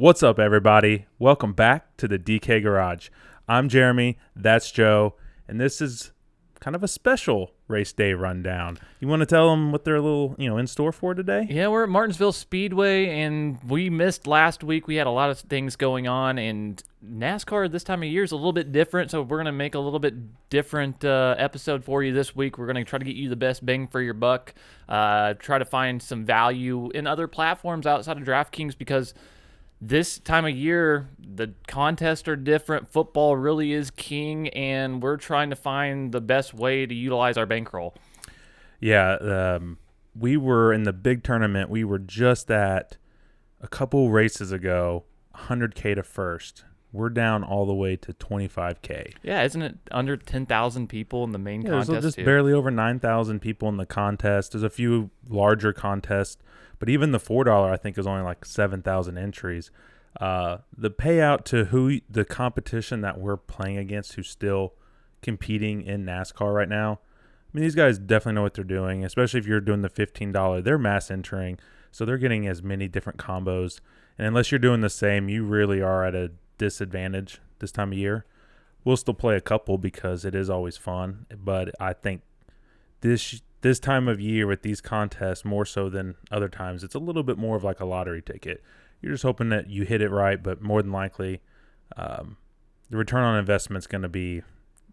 What's up, everybody? Welcome back to the DK Garage. I'm Jeremy, that's Joe, and this is kind of a special race day rundown. You want to tell them what they're in store for today? Yeah, we're at Martinsville Speedway, and we missed last week. We had a lot of things going on, and NASCAR this time of year is a little bit different, so we're going to make a little bit different episode for you this week. We're going to try to get you the best bang for your buck, try to find some value in other platforms outside of DraftKings, because this time of year, the contests are different. Football really is king, and we're trying to find the best way to utilize our bankroll. Yeah, we were in the big tournament. We were just at a couple races ago, 100K to first. We're down all the way to 25K. Yeah, isn't it under 10,000 people in the main contest? There's just barely over 9,000 people in the contest. There's a few larger contests, but even the $4 I think is only like 7,000 entries. The payout to the competition that we're playing against, who's still competing in NASCAR right now. I mean, these guys definitely know what they're doing, especially if you're doing the $15. They're mass entering, so they're getting as many different combos. And unless you're doing the same, you really are at a disadvantage this time of year. We'll still play a couple because it is always fun, but I think this time of year with these contests, more so than other times, it's a little bit more of like a lottery ticket. You're just hoping that you hit it right, but more than likely the return on investment is going to be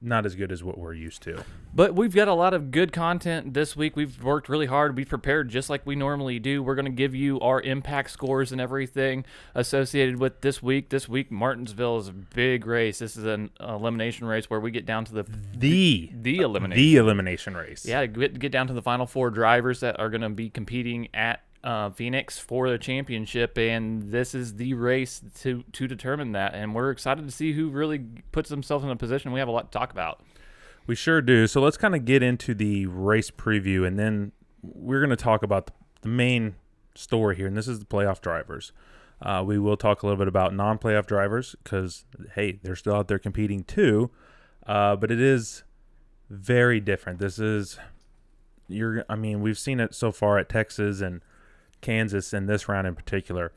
not as good as what we're used to. But we've got a lot of good content this week. We've worked really hard. We've prepared just like we normally do. We're going to give you our impact scores and everything associated with this week. This week, Martinsville is a big race. This is an elimination race where we get down to the elimination race. Yeah, get down to the final four drivers that are going to be competing at Phoenix for the championship, and this is the race to determine that, and we're excited to see who really puts themselves in a position. We have a lot to talk about. We sure do. So let's kind of get into the race preview, and then we're going to talk about the main story here, and this is the playoff drivers. We will talk a little bit about non-playoff drivers because, hey, they're still out there competing too, but it is very different. We've seen it so far at Texas and Kansas in this round in particular.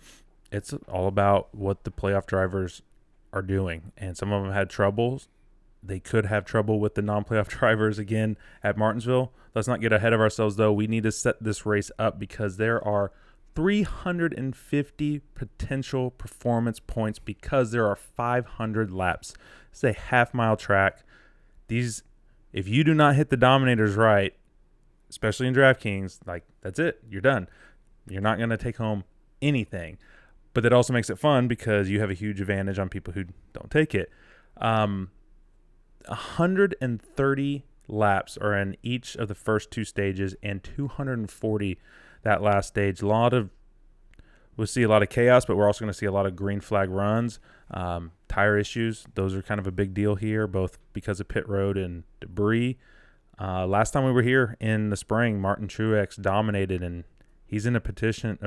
It's all about what the playoff drivers are doing, and some of them had troubles. They could have trouble with the non-playoff drivers again at Martinsville. Let's not get ahead of ourselves, though. We need to set this race up because there are 350 potential performance points because there are 500 laps. It's a half-mile track. If you do not hit the dominators right, especially in DraftKings, that's it. You're done. You're not going to take home anything. But that also makes it fun because you have a huge advantage on people who don't take it. 130 laps are in each of the first two stages and 240 that last stage. We'll see a lot of chaos, but we're also going to see a lot of green flag runs. Tire issues, those are kind of a big deal here, both because of pit road and debris. Last time we were here in the spring, Martin Truex dominated, and he's in a position,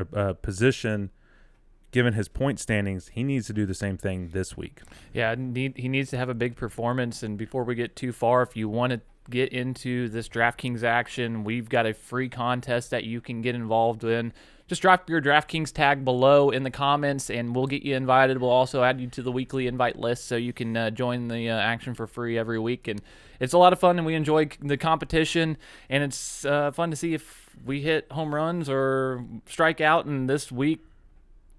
given his point standings, he needs to do the same thing this week. Yeah, he needs to have a big performance. And before we get too far, if you want to get into this DraftKings action, we've got a free contest that you can get involved in. Just drop your DraftKings tag below in the comments, and we'll get you invited. We'll also add you to the weekly invite list so you can join the action for free every week. And it's a lot of fun, and we enjoy the competition, and it's fun to see if we hit home runs or strike out. And this week,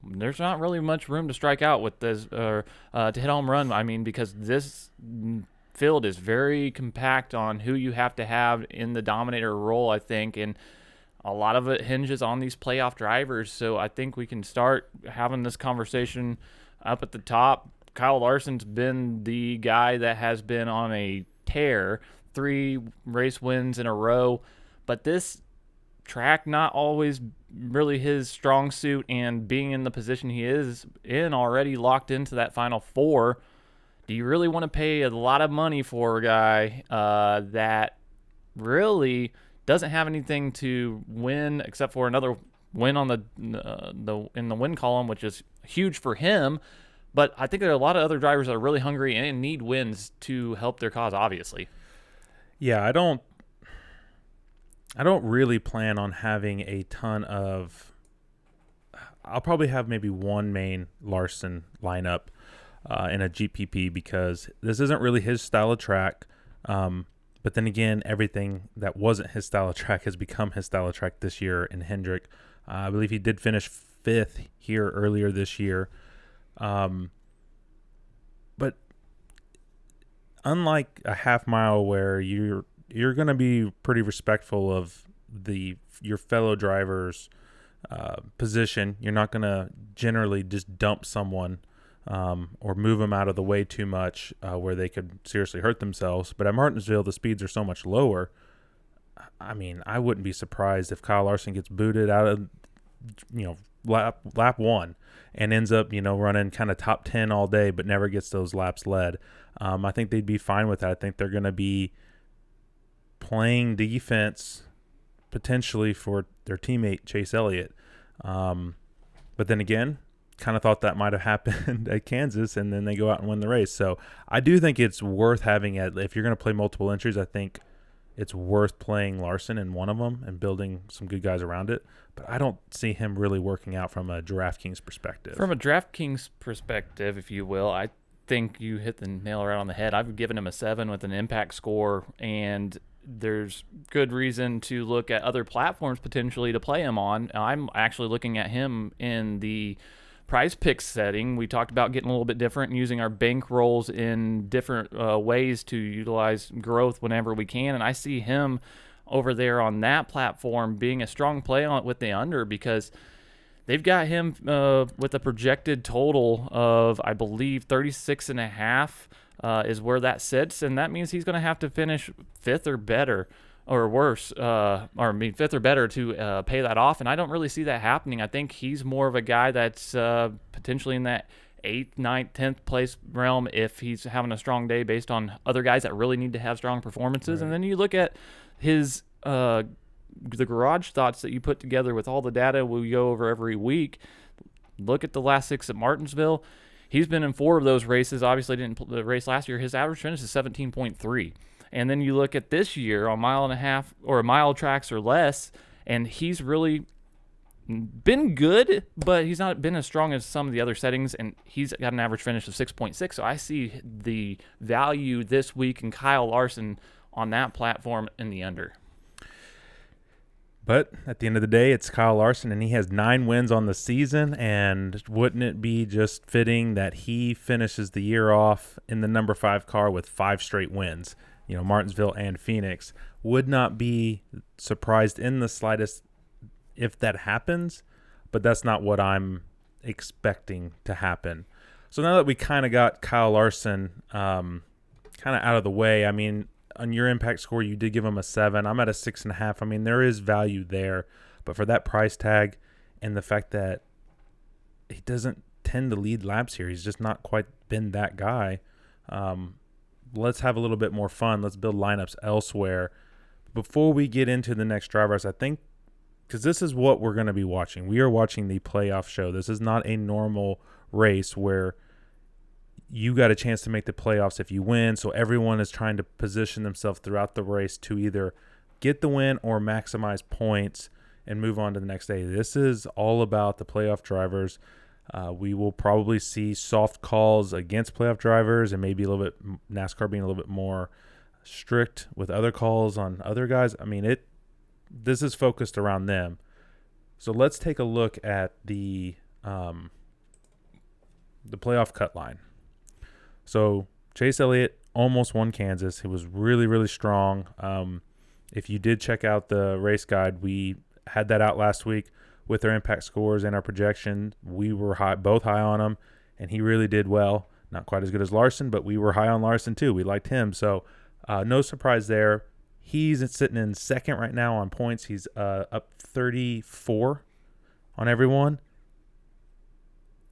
there's not really much room to strike out with this or to hit home run. I mean, because this field is very compact on who you have to have in the dominator role, I think, and a lot of it hinges on these playoff drivers. So I think we can start having this conversation up at the top. Kyle Larson's been the guy that has been on a tear, 3 race wins in a row, but this track not always really his strong suit, and being in the position he is in already, locked into that final 4. Do you really want to pay a lot of money for a guy that really doesn't have anything to win except for another win on in the win column, which is huge for him? But I think there are a lot of other drivers that are really hungry and need wins to help their cause, obviously. Yeah, I don't really plan on having a ton of I'll probably have maybe one main Larson lineup in a GPP because this isn't really his style of track. But then again, everything that wasn't his style of track has become his style of track this year in Hendrick. I believe he did finish 5th here earlier this year. But unlike a half mile where you're going to be pretty respectful of your fellow driver's position, you're not going to generally just dump someone or move them out of the way too much where they could seriously hurt themselves. But at Martinsville, the speeds are so much lower. I mean, I wouldn't be surprised if Kyle Larson gets booted out of, lap 1 and ends up, running kind of top 10 all day, but never gets those laps led. I think they'd be fine with that. I think they're going to be playing defense potentially for their teammate Chase Elliott. But then again, kind of thought that might have happened at Kansas, and then they go out and win the race. So I do think it's worth having it. If you're going to play multiple entries, I think it's worth playing Larson in one of them and building some good guys around it. But I don't see him really working out from a DraftKings perspective. From a DraftKings perspective, if you will, I think you hit the nail right on the head. I've given him a 7 with an impact score, and there's good reason to look at other platforms potentially to play him on. I'm actually looking at him in the Prize Picks setting. We talked about getting a little bit different and using our bank rolls in different ways to utilize growth whenever we can. And I see him over there on that platform being a strong play on with the under, because they've got him with a projected total of, I believe, 36.5 is where that sits. And that means he's going to have to finish 5th or better or worse, fifth or better to pay that off. And I don't really see that happening. I think he's more of a guy that's potentially in that 8th, 9th, 10th place realm if he's having a strong day based on other guys that really need to have strong performances. Right. And then you look at his the garage thoughts that you put together with all the data we go over every week. Look at the last 6 at Martinsville. He's been in 4 of those races. Obviously didn't race last year. His average finish is 17.3. And then you look at this year on 1.5 mile or mile tracks or less, and he's really been good, but he's not been as strong as some of the other settings, and he's got an average finish of 6.6. So I see the value this week in Kyle Larson on that platform in the under. But at the end of the day, it's Kyle Larson, and he has 9 wins on the season, and wouldn't it be just fitting that he finishes the year off in the number 5 car with 5 straight wins? Martinsville and Phoenix. Would not be surprised in the slightest if that happens, but that's not what I'm expecting to happen. So now that we kind of got Kyle Larson kind of out of the way, I mean, on your impact score, you did give him a 7. I'm at a 6.5. I mean, there is value there, but for that price tag and the fact that he doesn't tend to lead laps here, he's just not quite been that guy. Let's have a little bit more fun. Let's build lineups elsewhere. Before we get into the next drivers, I think, because this is what we're going to be watching. We are watching the playoff show. This is not a normal race where you got a chance to make the playoffs if you win. So everyone is trying to position themselves throughout the race to either get the win or maximize points and move on to the next day. This is all about the playoff drivers. We will probably see soft calls against playoff drivers and maybe a little bit NASCAR being a little bit more strict with other calls on other guys. I mean, this is focused around them. So let's take a look at the playoff cut line. So Chase Elliott almost won Kansas. He was really, really strong. If you did check out the race guide, we had that out last week with our impact scores and our projection. We were both high on him, and he really did well. Not quite as good as Larson, but we were high on Larson too. We liked him. So no surprise there. He's sitting in second right now on points. He's up 34 on everyone.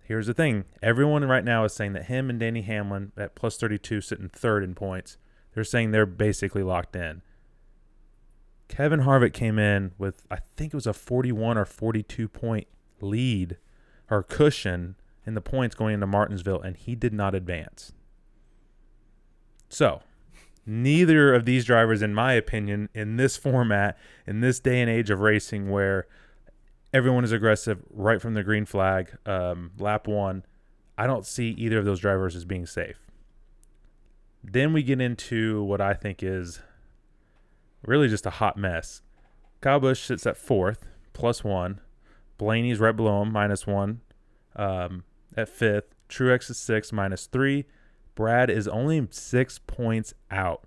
Here's the thing. Everyone right now is saying that him and Danny Hamlin at plus 32 sitting third in points. They're saying they're basically locked in. Kevin Harvick came in with, I think it was a 41 or 42 point lead or cushion in the points going into Martinsville, and he did not advance. So neither of these drivers, in my opinion, in this format, in this day and age of racing where Everyone is aggressive right from the green flag. Lap 1, I don't see either of those drivers as being safe. Then we get into what I think is really just a hot mess. Kyle Busch sits at 4th, +1. Blaney's right below him, -1. At 5th, Truex is 6th, -3. Brad is only 6 points out.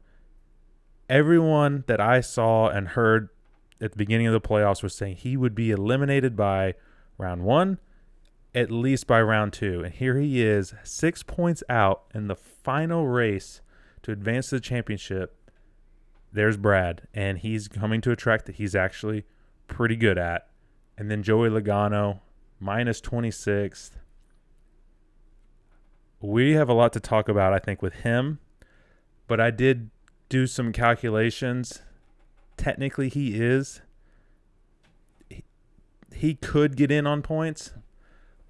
Everyone that I saw and heard at the beginning of the playoffs was saying he would be eliminated by round 1, at least by round 2. And here he is, 6 points out in the final race to advance to the championship. There's Brad, and he's coming to a track that he's actually pretty good at. And then Joey Logano, -26th. We have a lot to talk about, I think, with him. But I did do some calculations. Technically, he could get in on points.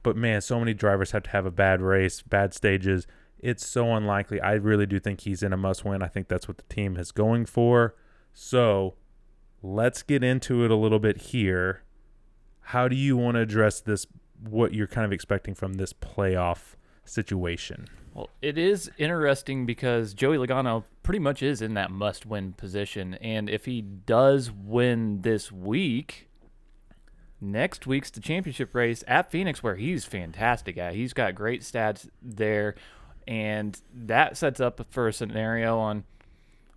But, man, so many drivers have to have a bad race, bad stages. It's so unlikely. I really do think he's in a must-win. I think that's what the team is going for. So let's get into it a little bit here. How do you want to address this, what you're kind of expecting from this playoff situation? Well, it is interesting because Joey Logano pretty much is in that must-win position. And if he does win this week, next week's the championship race at Phoenix, where he's fantastic at. He's got great stats there. And that sets up for a scenario on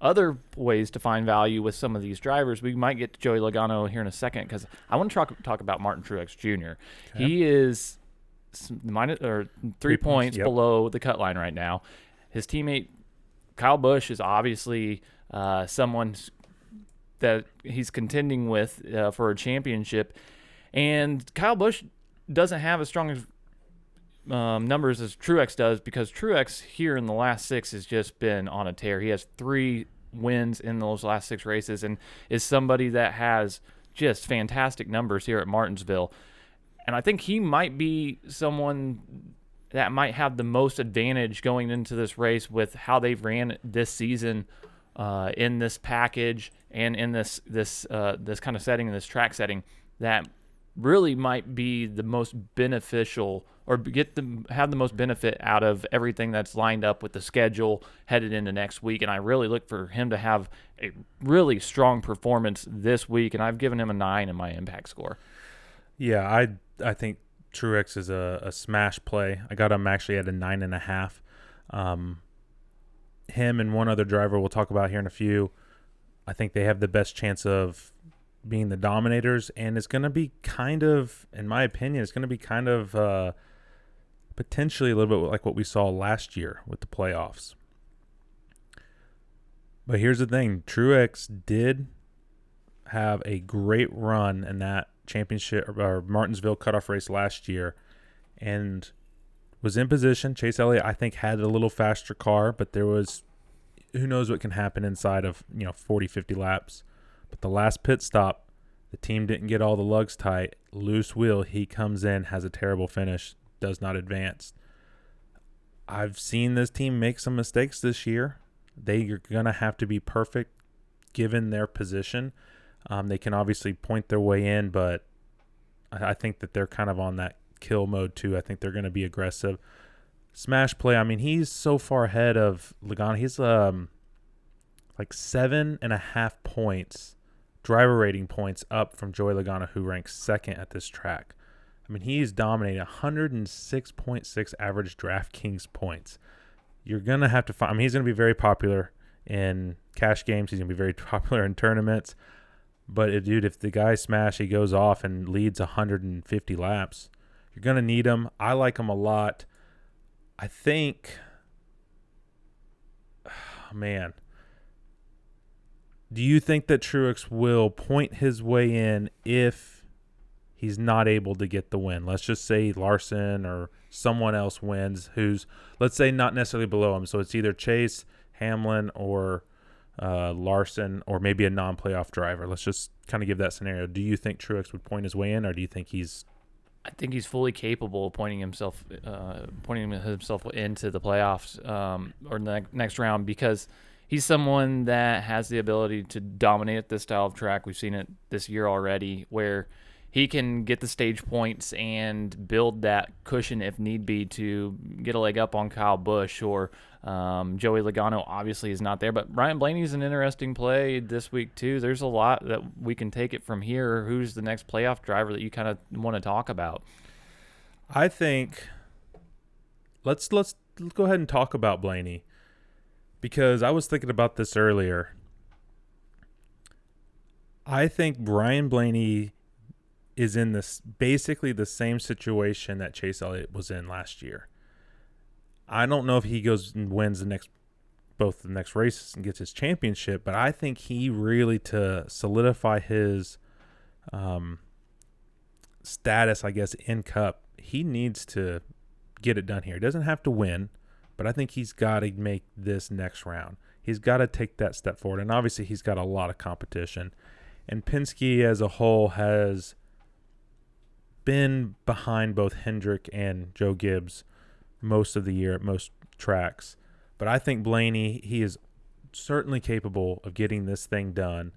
other ways to find value with some of these drivers. We might get to Joey Logano here in a second because I want to talk about Martin Truex Jr. Okay. He is three points below the cut line right now. His teammate Kyle Busch is obviously someone that he's contending with for a championship. And Kyle Busch doesn't have as strong as numbers as Truex does, because Truex here in the last 6 has just been on a tear. He has 3 wins in those last 6 races and is somebody that has just fantastic numbers here at Martinsville. And I think he might be someone that might have the most advantage going into this race with how they've ran this season in this package and in this kind of setting, in this track setting, that really might be the most beneficial or have the most benefit out of everything that's lined up with the schedule headed into next week. And I really look for him to have a really strong performance this week, and I've given him a 9 in my impact score. Yeah, I think Truex is a smash play. I got him actually at a 9.5. Him and one other driver we'll talk about here in a few, I think they have the best chance of being the dominators, and it's going to be kind of, in my opinion, it's going to be kind of potentially a little bit like what we saw last year with the playoffs. But here's the thing. Truex did have a great run in that championship or Martinsville cutoff race last year and was in position. Chase Elliott, I think, had a little faster car, but there was, who knows what can happen inside of 40, 50 laps. But the last pit stop, the team didn't get all the lugs tight. Loose wheel, he comes in, has a terrible finish, does not advance. I've seen this team make some mistakes this year. They are going to have to be perfect given their position. They can obviously point their way in, but I think that they're kind of on that kill mode too. I think they're going to be aggressive. Smash play, I mean, he's so far ahead of Logano. He's like 7.5 points, driver rating points up from Joey Logano, who ranks 2nd at this track. I mean, he's dominating 106.6 average DraftKings points. You're going to have to find, I mean, he's going to be very popular in cash games. He's going to be very popular in tournaments. But, dude, if the guy smash, he goes off and leads 150 laps, you're going to need him. I like him a lot. I think, man, do you think that Truex will point his way in if he's not able to get the win? Let's just say Larson or someone else wins who's, let's say, not necessarily below him. So it's either Chase, Hamlin, or Larson, or maybe a non-playoff driver. Let's just kind of give that scenario. Do you think Truex would point his way in, or do you think he's... I think he's fully capable of pointing himself into the playoffs or the next round, because he's someone that has the ability to dominate this style of track. We've seen it this year already, where he can get the stage points and build that cushion if need be to get a leg up on Kyle Busch or Joey Logano obviously is not there. But Ryan Blaney's an interesting play this week too. There's a lot that we can take it from here. Who's the next playoff driver that you kind of want to talk about? I think let's go ahead and talk about Blaney, because I was thinking about this earlier. I think Brian Blaney is in this basically the same situation that Chase Elliott was in last year. I don't know if he goes and wins both the next races and gets his championship, but I think he really, to solidify his status, I guess, in Cup, he needs to get it done here. He doesn't have to win, but I think he's got to make this next round. He's got to take that step forward, and obviously he's got a lot of competition. And Penske as a whole has been behind both Hendrick and Joe Gibbs most of the year at most tracks. But I think Blaney, he is certainly capable of getting this thing done.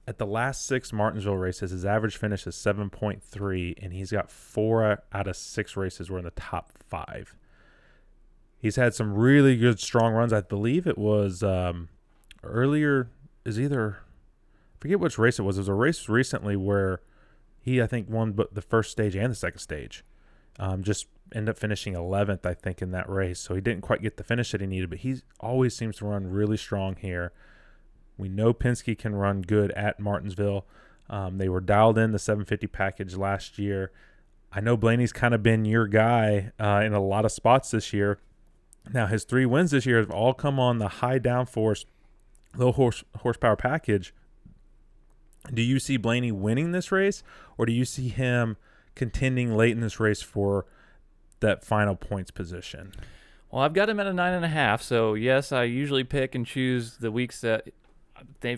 At the last 6 Martinsville races, his average finish is 7.3, and he's got 4 out of 6 races were in the top 5. He's had some really good, strong runs. I believe it was earlier, I forget which race it was. There was a race recently where he, I think, won the first stage and the second stage. Just ended up finishing 11th, I think, in that race. So he didn't quite get the finish that he needed, but he always seems to run really strong here. We know Penske can run good at Martinsville. They were dialed in the 750 package last year. I know Blaney's kind of been your guy in a lot of spots this year. Now, his 3 wins this year have all come on the high downforce, low horsepower package. Do you see Blaney winning this race, or do you see him contending late in this race for that final points position? Well, I've got him at a 9.5. So yes, I usually pick and choose the weeks that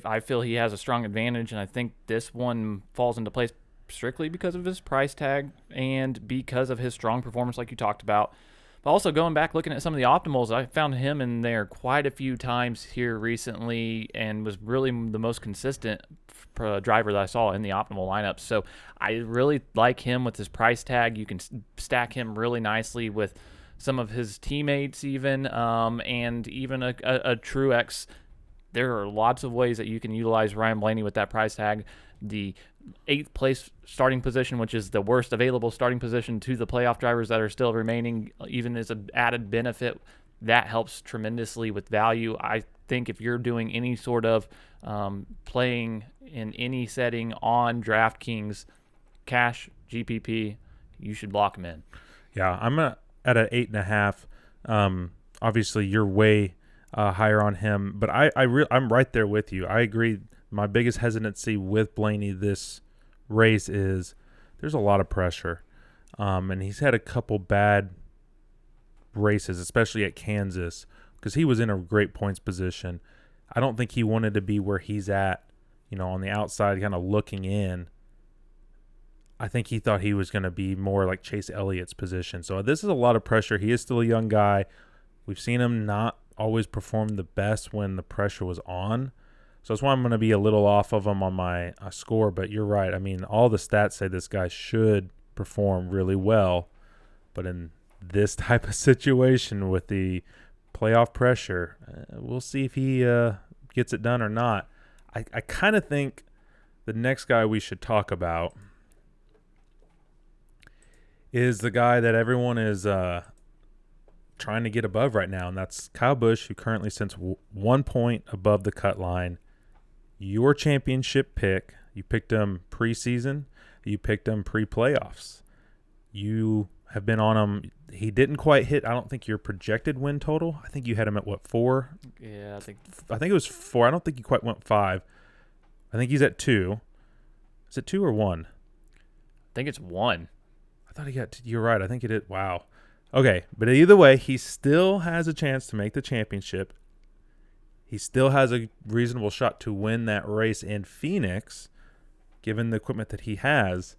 I feel he has a strong advantage, and I think this one falls into place strictly because of his price tag and because of his strong performance, like you talked about. But also going back, looking at some of the optimals, I found him in there quite a few times here recently and was really the most consistent driver that I saw in the optimal lineup. So I really like him with his price tag. You can stack him really nicely with some of his teammates even, and even a Truex. There are lots of ways that you can utilize Ryan Blaney with that price tag. The 8th place starting position, which is the worst available starting position to the playoff drivers that are still remaining, even as an added benefit, that helps tremendously with value. I think if you're doing any sort of playing in any setting on DraftKings, cash, GPP, you should lock him in. Yeah, I'm at an 8.5. Obviously, you're way higher on him, but I'm right there with you. I agree. My biggest hesitancy with Blaney this race is there's a lot of pressure, and he's had a couple bad races, especially at Kansas, because he was in a great points position. I don't think he wanted to be where he's at, on the outside, kind of looking in. I think he thought he was going to be more like Chase Elliott's position. So this is a lot of pressure. He is still a young guy. We've seen him not always perform the best when the pressure was on. So that's why I'm going to be a little off of him on my score. But you're right. I mean, all the stats say this guy should perform really well. But in this type of situation with the playoff pressure, we'll see if he gets it done or not. I kind of think the next guy we should talk about is the guy that everyone is trying to get above right now, and that's Kyle Busch, who currently sits 1 point above the cut line. Your championship pick, you picked him preseason, you picked him pre-playoffs. You have been on him. He didn't quite hit, I don't think, your projected win total. I think you had him at, 4? Yeah, I think it was 4. I don't think you quite went 5. I think he's at 2. Is it 2 or 1? I think it's 1. I thought he got – you're right. I think it is. Wow. Okay, but either way, he still has a chance to make the championship. He still has a reasonable shot to win that race in Phoenix, given the equipment that he has.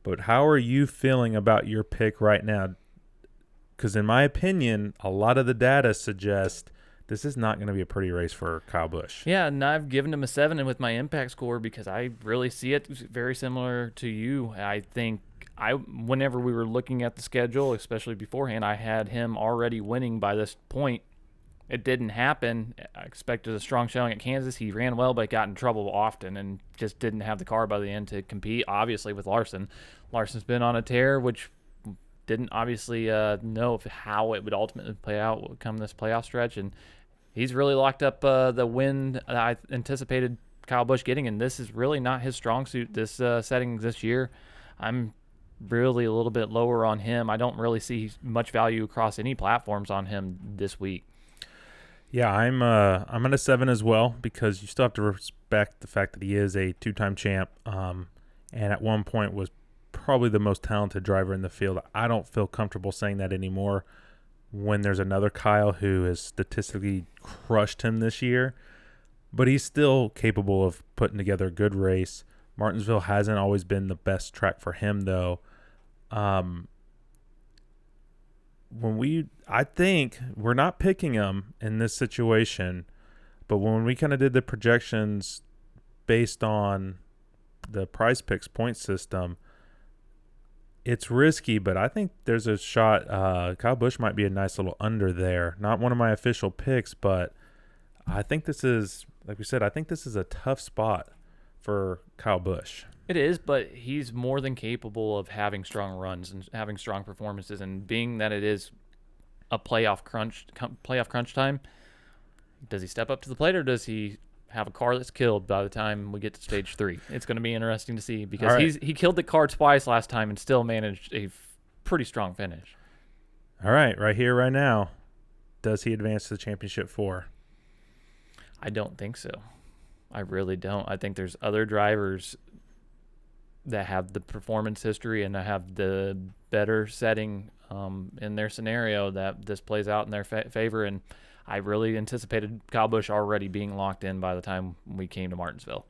But how are you feeling about your pick right now? Because in my opinion, a lot of the data suggests this is not going to be a pretty race for Kyle Busch. Yeah, and I've given him a 7 with my impact score because I really see it very similar to you. I think whenever we were looking at the schedule, especially beforehand, I had him already winning by this point. It didn't happen. I expected a strong showing at Kansas. He ran well, but got in trouble often and just didn't have the car by the end to compete, obviously, with Larson. Larson's been on a tear, which didn't obviously know how it would ultimately play out come this playoff stretch. And he's really locked up the win that I anticipated Kyle Busch getting, and this is really not his strong suit, this setting this year. I'm really a little bit lower on him. I don't really see much value across any platforms on him this week. Yeah, I'm at a 7 as well because you still have to respect the fact that he is a two-time champ, and at one point was probably the most talented driver in the field. I don't feel comfortable saying that anymore when there's another Kyle who has statistically crushed him this year, but he's still capable of putting together a good race. Martinsville hasn't always been the best track for him, though. I think we're not picking him in this situation, but when we kind of did the projections based on the Prize Picks point system, it's risky, but I think there's a shot. Kyle Busch might be a nice little under there. Not one of my official picks, but I think this is, like we said, I think this is a tough spot for Kyle Busch. It is, but he's more than capable of having strong runs and having strong performances. And being that it is a playoff crunch time, does he step up to the plate or does he have a car that's killed by the time we get to stage 3? It's going to be interesting to see because he killed the car twice last time and still managed a pretty strong finish. All right, right here, right now, does he advance to the championship 4? I don't think so. I really don't. I think there's other drivers that have the performance history and have the better setting in their scenario that this plays out in their favor. And I really anticipated Kyle Busch already being locked in by the time we came to Martinsville.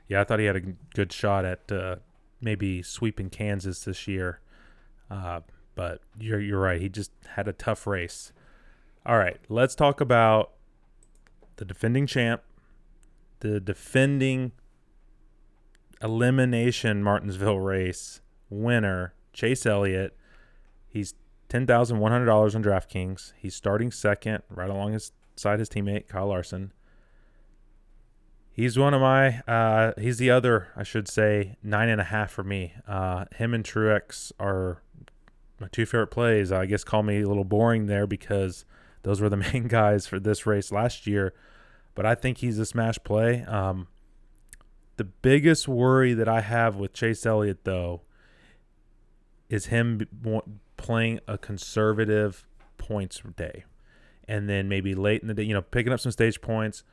Yeah, I thought he had a good shot at maybe sweeping Kansas this year. But you're right. He just had a tough race. All right, let's talk about the defending champ, the defending elimination Martinsville race winner, Chase Elliott. He's $10,100 on DraftKings. He's starting second, right alongside his teammate Kyle Larson. He's one of my. He's the other, I should say, 9.5 for me. Him and Truex are my two favorite plays. I guess call me a little boring there because those were the main guys for this race last year. But I think he's a smash play. The biggest worry that I have with Chase Elliott, though, is him playing a conservative points day. And then maybe late in the day, picking up some stage points,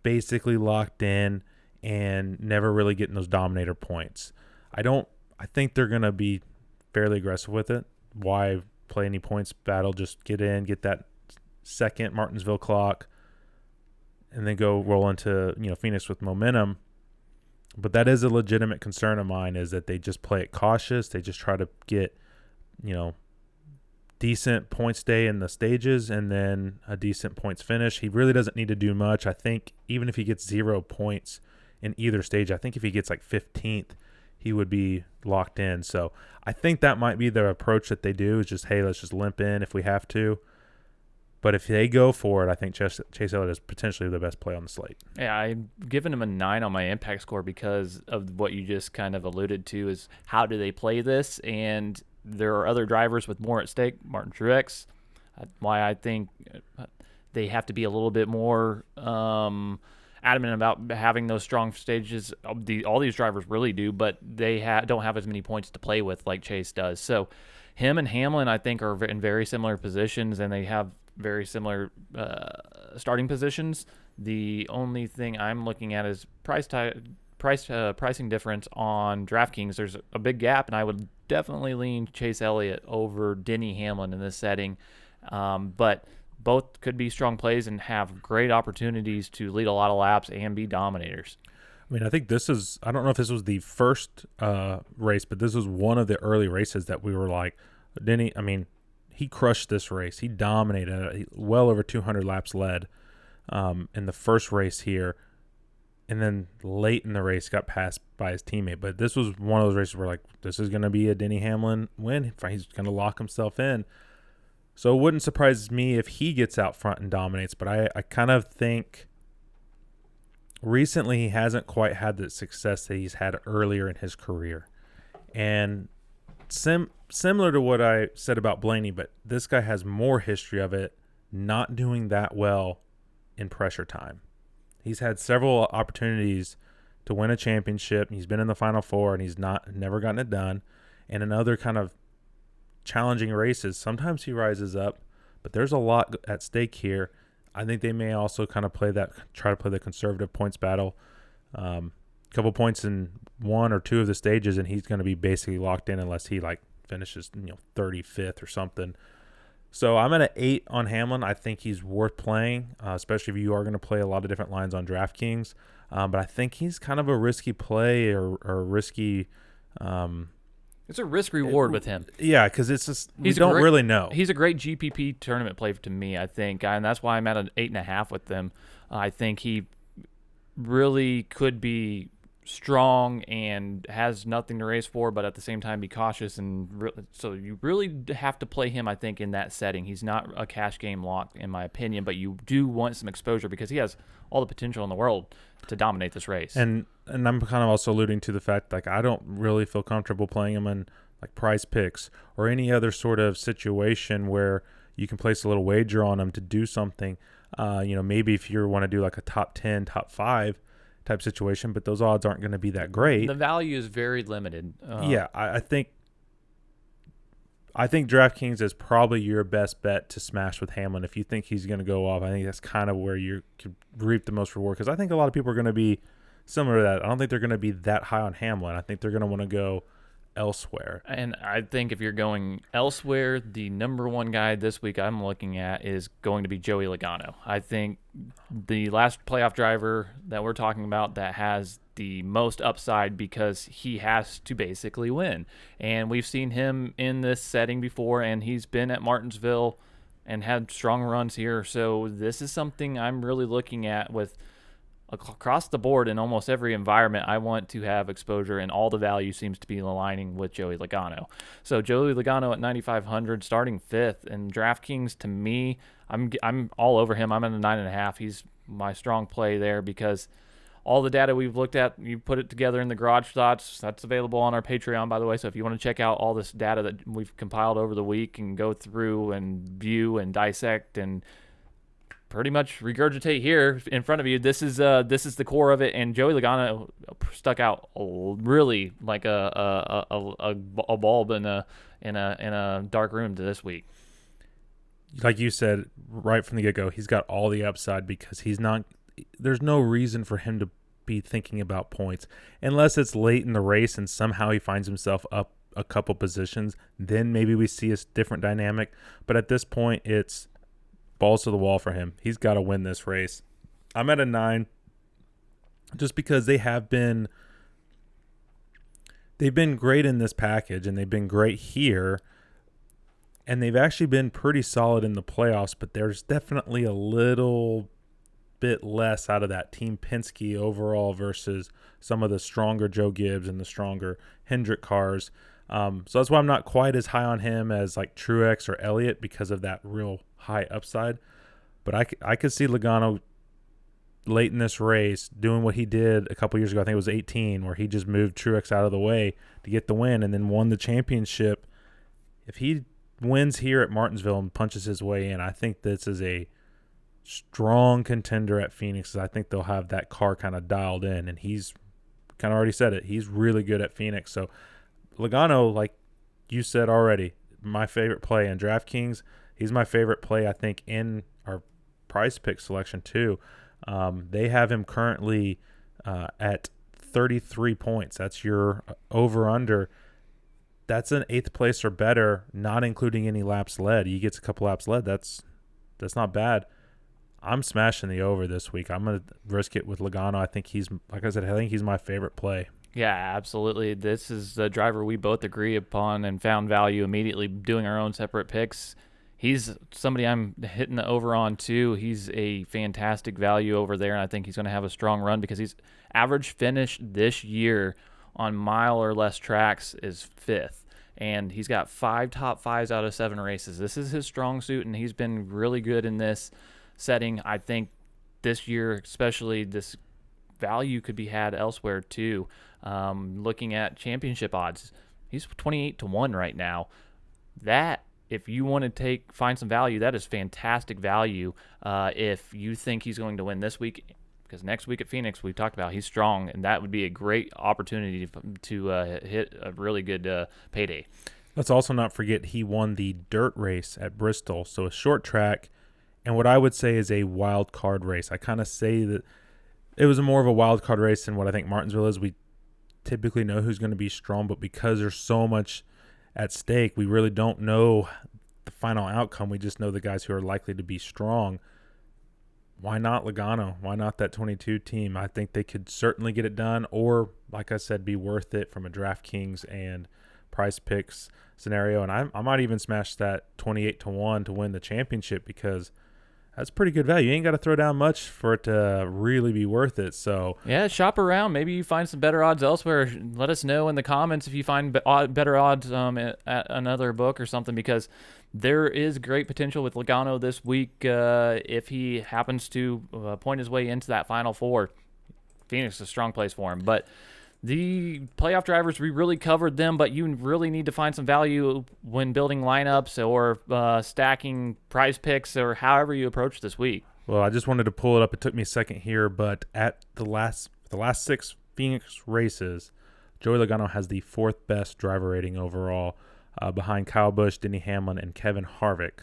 basically locked in, and never really getting those dominator points. I think they're going to be fairly aggressive with it. Why play any points battle? Just get in, get that second Martinsville clock, and then go roll into Phoenix with momentum. But that is a legitimate concern of mine, is that they just play it cautious. They just try to get, decent points day in the stages and then a decent points finish. He really doesn't need to do much. I think even if he gets 0 points in either stage, I think if he gets like 15th, he would be locked in. So I think that might be the approach that they do, is just, hey, let's just limp in if we have to. But if they go for it, I think Chase Elliott is potentially the best play on the slate. Yeah, I've given him a 9 on my impact score because of what you just kind of alluded to, is how do they play this? And there are other drivers with more at stake, Martin Truex. Why I think they have to be a little bit more adamant about having those strong stages. All these drivers really do, but they don't have as many points to play with like Chase does. So him and Hamlin, I think, are in very similar positions, and they have very similar starting positions. The only thing I'm looking at is pricing difference on DraftKings. There's a big gap, and I would definitely lean Chase Elliott over Denny Hamlin in this setting. But both could be strong plays and have great opportunities to lead a lot of laps and be dominators. I mean, I think I don't know if this was the first race, but this was one of the early races that we were like, Denny, he crushed this race. He dominated it. Well over 200 laps led. in the first race here, and then late in the race got passed by his teammate. But this was one of those races where, like, this is going to be a Denny Hamlin win. He's going to lock himself in. So it wouldn't surprise me if he gets out front and dominates. But I kind of think recently he hasn't quite had the success that he's had earlier in his career. And similar to what I said about Blaney, but this guy has more history of it not doing that well in pressure time. He's had several opportunities to win a championship. He's been in the Final Four, and he's never gotten it done. And in other kind of challenging races, sometimes he rises up, but there's a lot at stake here. I think they may also kind of try to play the conservative points battle. A couple points in one or two of the stages, and he's going to be basically locked in unless he finishes 35th or something. So I'm at an 8 on Hamlin. I think he's worth playing, especially if you are going to play a lot of different lines on DraftKings. But I think he's kind of a risky play or risky. It's a risk reward with him. Yeah, because it's just we don't really know. He's a great GPP tournament play to me, I think, and that's why I'm at an 8.5 with them. I think he really could be strong and has nothing to race for, but at the same time be cautious, and so you really have to play him, I think, in that setting. He's not a cash game lock in my opinion, but you do want some exposure because he has all the potential in the world to dominate this race. And I'm kind of also alluding to the fact I don't really feel comfortable playing him in Prize Picks or any other sort of situation where you can place a little wager on him to do something. Maybe if you want to do a top 10, top 5 type situation, but those odds aren't going to be that great. The value is very limited. I think DraftKings is probably your best bet to smash with Hamlin. If you think he's going to go off, I think that's kind of where you could reap the most reward, because I think a lot of people are going to be similar to that. I don't think they're going to be that high on Hamlin. I think they're going to want to go elsewhere. And I think if you're going elsewhere, the number one guy this week I'm looking at is going to be Joey Logano. I think the last playoff driver that we're talking about that has the most upside because he has to basically win. And we've seen him in this setting before, and he's been at Martinsville and had strong runs here. So this is something I'm really looking at with across the board in almost every environment. I want to have exposure, and all the value seems to be aligning with Joey Logano. So Joey Logano at 9,500, starting 5th, and DraftKings, to me, I'm all over him. I'm at a 9.5. He's my strong play there because all the data we've looked at, you put it together in the Garage Thoughts. That's available on our Patreon, by the way. So if you want to check out all this data that we've compiled over the week and go through and view and dissect and pretty much regurgitate here in front of you, this is the core of it. And Joey Logano stuck out really like a bulb in a dark room to this week. Like you said right from the get-go, he's got all the upside because there's no reason for him to be thinking about points unless it's late in the race and somehow he finds himself up a couple positions. Then maybe we see a different dynamic. But at this point, it's balls to the wall for him. He's got to win this race. I'm at a 9 just because they've been great in this package, and they've been great here, and they've actually been pretty solid in the playoffs, but there's definitely a little bit less out of that Team Penske overall versus some of the stronger Joe Gibbs and the stronger Hendrick cars. So that's why I'm not quite as high on him as Truex or Elliott because of that real high upside. But I could see Logano late in this race doing what he did a couple years ago. I think it was 18, where he just moved Truex out of the way to get the win and then won the championship. If he wins here at Martinsville and punches his way in, I think this is a strong contender at Phoenix. I think they'll have that car kind of dialed in, and he's kind of already said it. He's really good at Phoenix. So Logano, like you said already, my favorite play in DraftKings. He's my favorite play, I think, in our Prize Pick selection too. They have him currently at 33 points. That's your over-under. That's an 8th place or better, not including any laps led. He gets a couple laps led. That's not bad. I'm smashing the over this week. I'm going to risk it with Logano. I think he's my favorite play. Yeah, absolutely. This is the driver we both agree upon and found value immediately doing our own separate picks. he's somebody I'm hitting the over on too. He's a fantastic value over there, and I think he's going to have a strong run because he's average finish this year on mile or less tracks is 5th. And he's got 5 top 5s out of 7 races. This is his strong suit, and he's been really good in this setting. I think this year, especially, this value could be had elsewhere too. Looking at championship odds, he's 28-1 right now. That, if you want to find some value, that is fantastic value. If you think he's going to win this week, because next week at Phoenix, we talked about he's strong, and that would be a great opportunity to hit a really good payday. Let's also not forget he won the dirt race at Bristol, so a short track, and what I would say is a wild card race. I kind of say that it was more of a wild card race than what I think Martinsville is. We typically know who's going to be strong, but because there's so much at stake, we really don't know the final outcome. We just know the guys who are likely to be strong. Why not Logano? Why not that 22 team? I think they could certainly get it done, or, like I said, be worth it from a DraftKings and Price Picks scenario. And I might even smash that 28-1 to win the championship, because that's pretty good value. You ain't got to throw down much for it to really be worth it. So yeah, shop around. Maybe you find some better odds elsewhere. Let us know in the comments if you find better odds at another book or something, because there is great potential with Logano this week if he happens to point his way into that Final Four. Phoenix is a strong place for him. But the playoff drivers, we really covered them, but you really need to find some value when building lineups or stacking Prize Picks or however you approach this week. Well, I just wanted to pull it up. It took me a second here, but at the last 6 Phoenix races, Joey Logano has the 4th best driver rating overall, behind Kyle Busch, Denny Hamlin, and Kevin Harvick.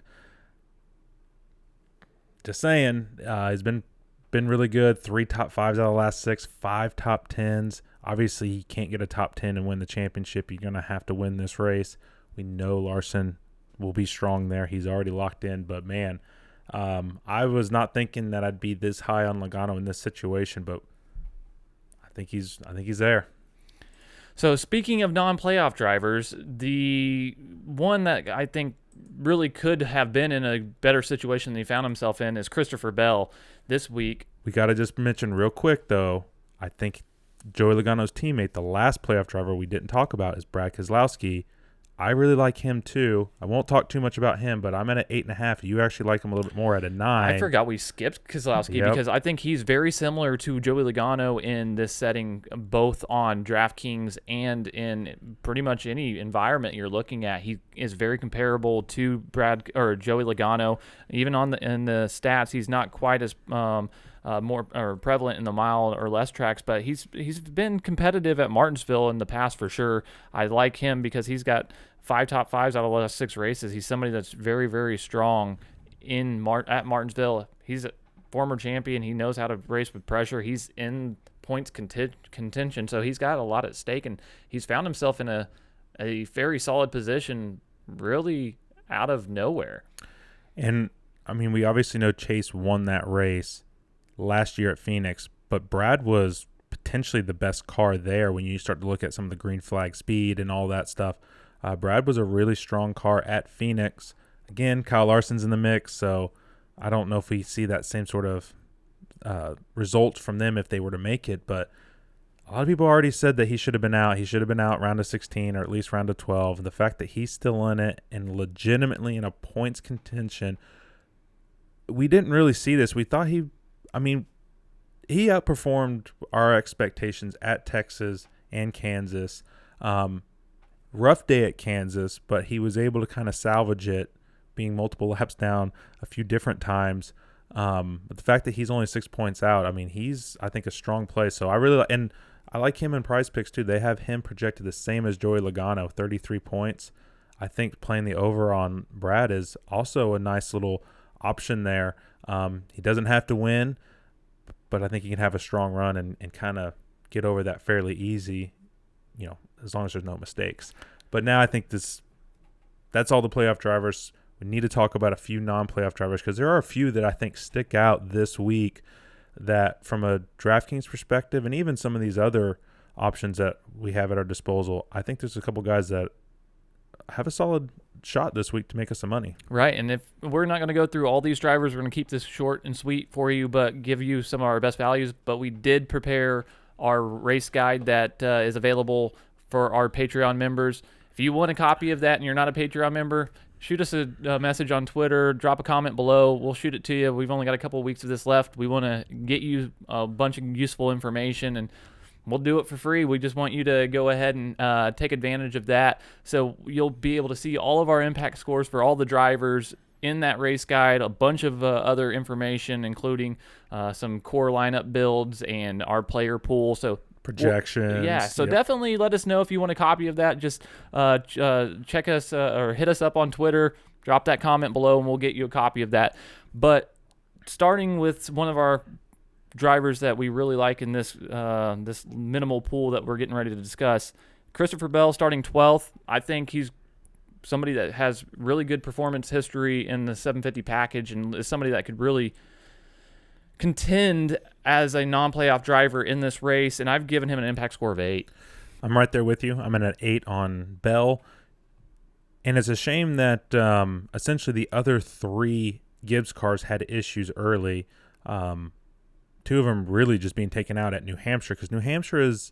Just saying, he's been really good. 3 top 5s out of the last 6, 5 top 10s. Obviously, he can't get a top 10 and win the championship. You're going to have to win this race. We know Larson will be strong there. He's already locked in. But, man, I was not thinking that I'd be this high on Logano in this situation, but I think he's there. So, speaking of non-playoff drivers, the one that I think really could have been in a better situation than he found himself in is Christopher Bell this week. We got to just mention real quick, though, I think Joey Logano's teammate, the last playoff driver we didn't talk about, is Brad Keselowski. I really like him too. I won't talk too much about him, but I'm at an 8.5. You actually like him a little bit more at a 9. I forgot we skipped Keselowski because I think he's very similar to Joey Logano in this setting, both on DraftKings and in pretty much any environment you're looking at. He is very comparable to Joey Logano. Even in the stats, he's not quite as more prevalent in the mile or less tracks, but he's been competitive at Martinsville in the past for sure. I like him because he's got 5 top 5s out of the last 6 races. He's somebody that's very, very strong at Martinsville. He's a former champion. He knows how to race with pressure. He's in points contention, so he's got a lot at stake, and he's found himself in a very solid position really out of nowhere. And, I mean, we obviously know Chase won that race last year at Phoenix, but Brad was potentially the best car there when you start to look at some of the green flag speed and all that stuff. Brad was a really strong car at Phoenix. Again, Kyle Larson's in the mix, so I don't know if we see that same sort of results from them if they were to make it, but a lot of people already said that he should have been out. He should have been out round of 16 or at least round of 12. The fact that he's still in it and legitimately in a points contention, we didn't really see this. We thought he outperformed our expectations at Texas and Kansas. Rough day at Kansas, but he was able to kind of salvage it, being multiple laps down a few different times. But the fact that he's only 6 points out, I mean, he's, I think, a strong play. So I like him in Prize Picks too. They have him projected the same as Joey Logano, 33 points. I think playing the over on Brad is also a nice little option there. He doesn't have to win, but I think he can have a strong run and kind of get over that fairly easy, as long as there's no mistakes. But now I think that's all the playoff drivers. We need to talk about a few non-playoff drivers because there are a few that I think stick out this week that from a DraftKings perspective and even some of these other options that we have at our disposal, I think there's a couple guys that have a solid shot this week to make us some money. Right, and if we're not going to go through all these drivers, we're going to keep this short and sweet for you, but give you some of our best values. But we did prepare our race guide that is available for our Patreon members. If you want a copy of that and you're not a Patreon member, shoot us a message on Twitter, drop a comment below. We'll shoot it to you. We've only got a couple of weeks of this left. We want to get you a bunch of useful information, and we'll do it for free. We just want you to go ahead and take advantage of that. So you'll be able to see all of our impact scores for all the drivers in that race guide, a bunch of other information, including some core lineup builds and our player pool. So projections. So definitely let us know if you want a copy of that. Just check us or hit us up on Twitter, drop that comment below, and we'll get you a copy of that. But starting with one of our drivers that we really like in this this minimal pool that we're getting ready to discuss, Christopher Bell starting 12th. I think he's somebody that has really good performance history in the 750 package and is somebody that could really contend as a non-playoff driver in this race, and I've given him an impact score of 8. I'm right there with you. I'm at an 8 on Bell, and it's a shame that essentially the other 3 Gibbs cars had issues early. 2 of them really just being taken out at New Hampshire, because New Hampshire is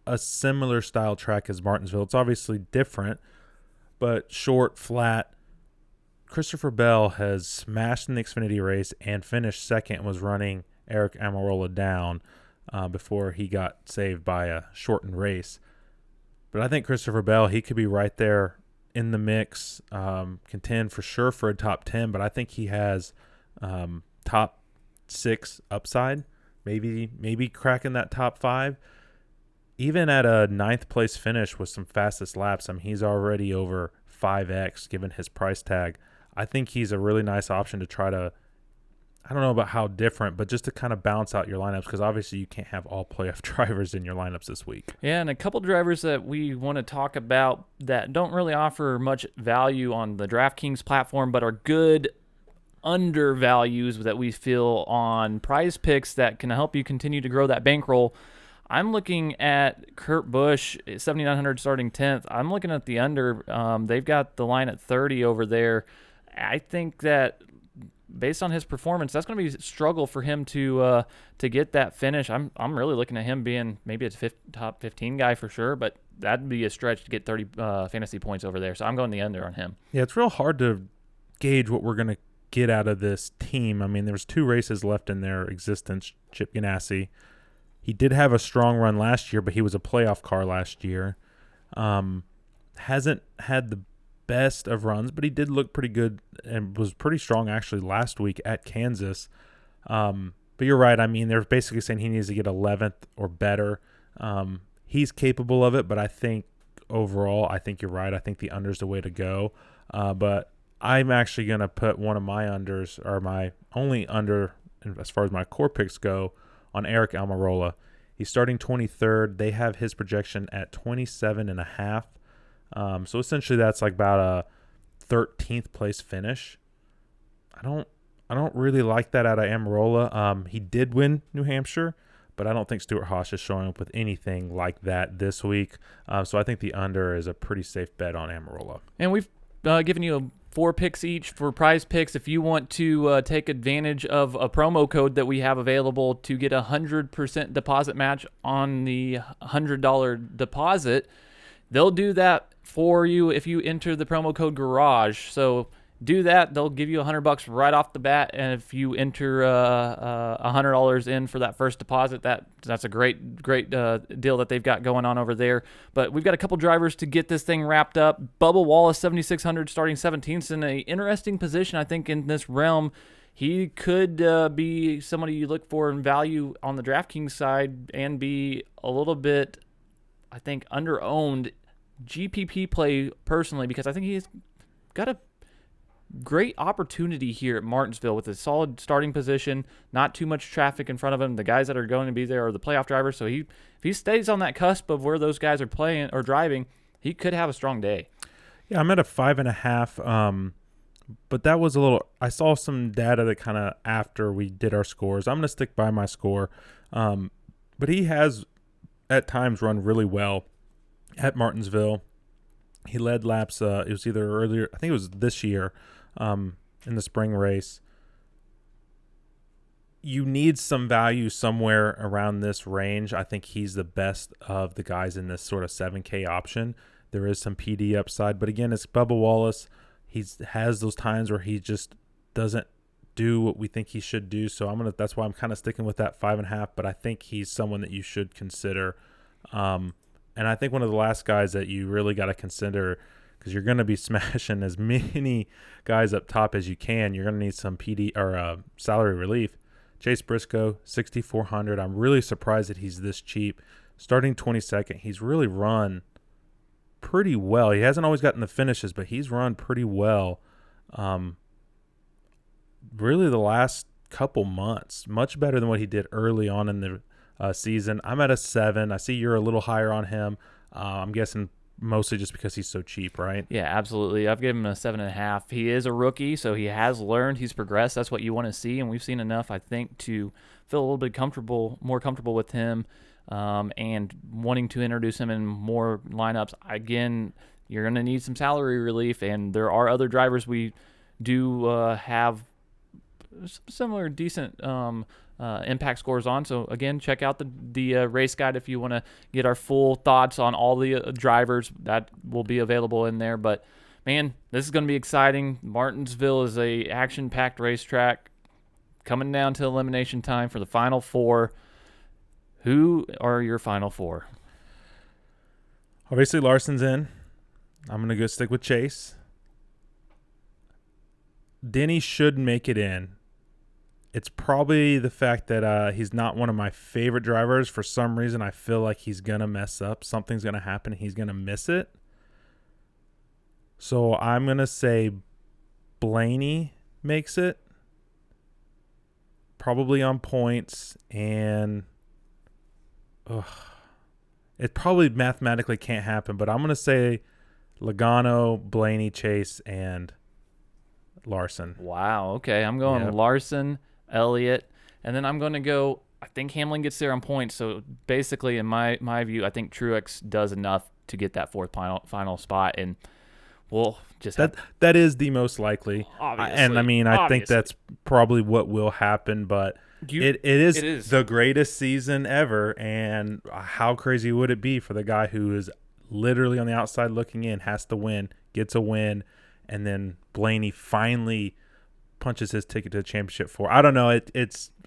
a similar style track as Martinsville. It's obviously different, but short, flat. Christopher Bell has smashed in the Xfinity race and finished second and was running Eric Almirola down before he got saved by a shortened race. But I think Christopher Bell, he could be right there in the mix, contend for sure for a top 10, but I think he has top 6 upside, maybe cracking that top 5. Even at a 9th place finish with some fastest laps, I mean, he's already over 5x given his price tag. I think he's a really nice option to try to, I don't know about how different, but just to kind of balance out your lineups, because obviously you can't have all playoff drivers in your lineups this week. Yeah, and a couple drivers that we want to talk about that don't really offer much value on the DraftKings platform, but are good undervalues that we feel on Prize Picks that can help you continue to grow that bankroll. I'm looking at Kurt Busch, 7,900 starting 10th. I'm looking at the under. They've got the line at 30 over there. I think that based on his performance, that's going to be a struggle for him to get that finish. I'm really looking at him being maybe a top 15 guy for sure, but that'd be a stretch to get 30 fantasy points over there. So I'm going the under on him. Yeah, it's real hard to gauge what we're going to get out of this team. I mean, there's 2 races left in their existence. Chip Ganassi, he did have a strong run last year, but he was a playoff car last year. Hasn't had the best of runs, but he did look pretty good and was pretty strong actually last week at Kansas. But you're right. I mean, they're basically saying he needs to get 11th or better. He's capable of it, but I think overall, I think you're right. I think the under's the way to go. But I'm actually going to put one of my unders, or my only under as far as my core picks go, on Eric Almirola. He's starting 23rd. They have his projection at 27.5. So essentially that's like about a 13th place finish. I don't really like that out of Almirola. He did win New Hampshire, but I don't think Stuart Haas is showing up with anything like that this week. So I think the under is a pretty safe bet on Almirola. And we've given you 4 picks each for Prize Picks. If you want to take advantage of a promo code that we have available to get a 100% deposit match on the $100 deposit, they'll do that for you if you enter the promo code GARAGE. So do that. They'll give you $100 right off the bat, and if you enter $100 in for that first deposit, that's a great deal that they've got going on over there. But we've got a couple drivers to get this thing wrapped up. Bubba Wallace, 7,600, starting 17th, in an interesting position, I think, in this realm. He could be somebody you look for in value on the DraftKings side and be a little bit, I think, under-owned GPP play personally, because I think he's got a great opportunity here at Martinsville with a solid starting position, not too much traffic in front of him. The guys that are going to be there are the playoff drivers, so if he stays on that cusp of where those guys are playing or driving, he could have a strong day. Yeah, I'm at a 5.5, but that was a little – I saw some data that kind of after we did our scores. I'm going to stick by my score, but he has at times run really well at Martinsville. He led laps. It was either earlier, I think it was this year, in the spring race. You need some value somewhere around this range. I think he's the best of the guys in this sort of 7K option. There is some PD upside, but again, it's Bubba Wallace. He has those times where he just doesn't do what we think he should do. So that's why I'm kind of sticking with that 5.5. But I think he's someone that you should consider. And I think one of the last guys that you really got to consider, because you're going to be smashing as many guys up top as you can. You're going to need some PD or salary relief. Chase Briscoe, 6,400. I'm really surprised that he's this cheap. Starting 22nd, he's really run pretty well. He hasn't always gotten the finishes, but he's run pretty well. Really the last couple months, much better than what he did early on in the season. I'm at a 7. I see you're a little higher on him. I'm guessing mostly just because he's so cheap, right? Yeah, absolutely. I've given him a 7.5. He is a rookie, so he has learned. He's progressed. That's what you want to see, and we've seen enough, I think, to feel a little bit more comfortable with him, and wanting to introduce him in more lineups. Again, you're going to need some salary relief, and there are other drivers we do have similar decent impact scores on. So again, check out the race guide if you want to get our full thoughts on all the drivers that will be available in there. But man, this is going to be exciting. Martinsville is a action-packed racetrack coming down to elimination time for the final 4. Who are your final 4? Obviously, Larson's in. I'm going to go stick with Chase. Denny should make it in. It's probably the fact that he's not one of my favorite drivers. For some reason, I feel like he's going to mess up. Something's going to happen. He's going to miss it. So I'm going to say Blaney makes it. Probably on points. And it probably mathematically can't happen. But I'm going to say Logano, Blaney, Chase, and Larson. Wow. Okay. I'm going Larson, Elliott, and then I'm going to go, I think Hamlin gets there on points. So basically, in my view, I think Truex does enough to get that 4th final spot, and we'll just that is the most likely. Obviously, and I mean, I think that's probably what will happen, but it is the greatest season ever, and how crazy would it be for the guy who is literally on the outside looking in, has to win, gets a win, and then Blaney finally punches his ticket to the championship 4. I don't know.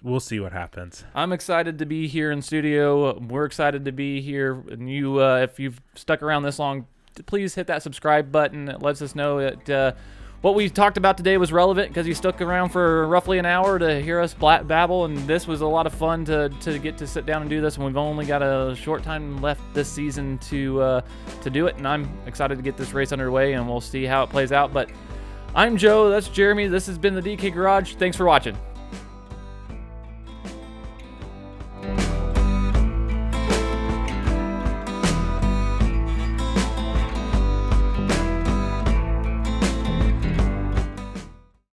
We'll see what happens. I'm excited to be here in studio. We're excited to be here. And you, if you've stuck around this long, please hit that subscribe button. It lets us know that what we talked about today was relevant, because you stuck around for roughly an hour to hear us babble, and this was a lot of fun to get to sit down and do this, and we've only got a short time left this season to do it, and I'm excited to get this race underway, and we'll see how it plays out. But I'm Joe, that's Jeremy, this has been the DK Garage. Thanks for watching.